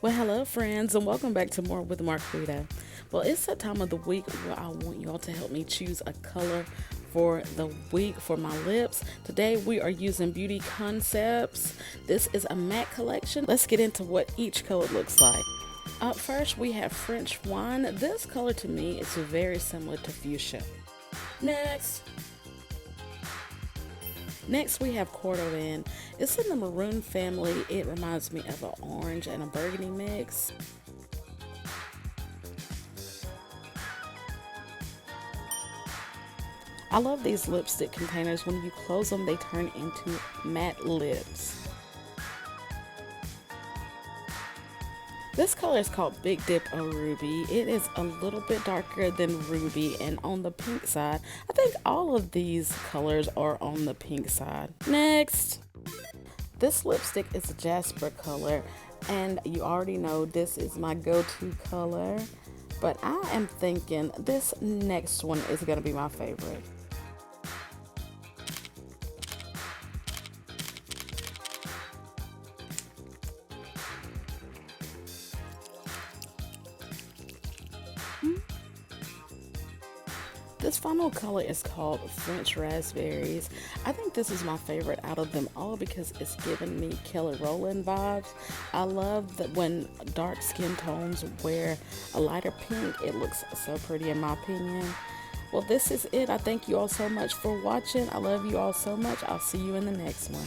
Well, hello, friends, and welcome back to More with Marquita. Well, it's that time of the week where I want y'all to help me choose a color for the week for my lips. Today, we are using Beauty Concepts. This is a matte collection. Let's get into what each color looks like. Up first, we have French Wine. This color to me is very similar to fuchsia. Next, Next, we have Cordovan. It's in the maroon family. It reminds me of an orange and a burgundy mix. I love these lipstick containers. When you close them, they turn into matte lips. This color is called Big Dip of Ruby. It is a little bit darker than Ruby and on the pink side. I think all of these colors are on the pink side. Next, this lipstick is a Jasper color, and you already know this is my go-to color, but I am thinking this next one is gonna be my favorite. This final color is called French Raspberries. I think this is my favorite out of them all because it's giving me Kelly Rowland vibes. I love that when dark skin tones wear a lighter pink, it looks so pretty in my opinion. Well, this is it. I thank you all so much for watching. I love you all so much. I'll see you in the next one.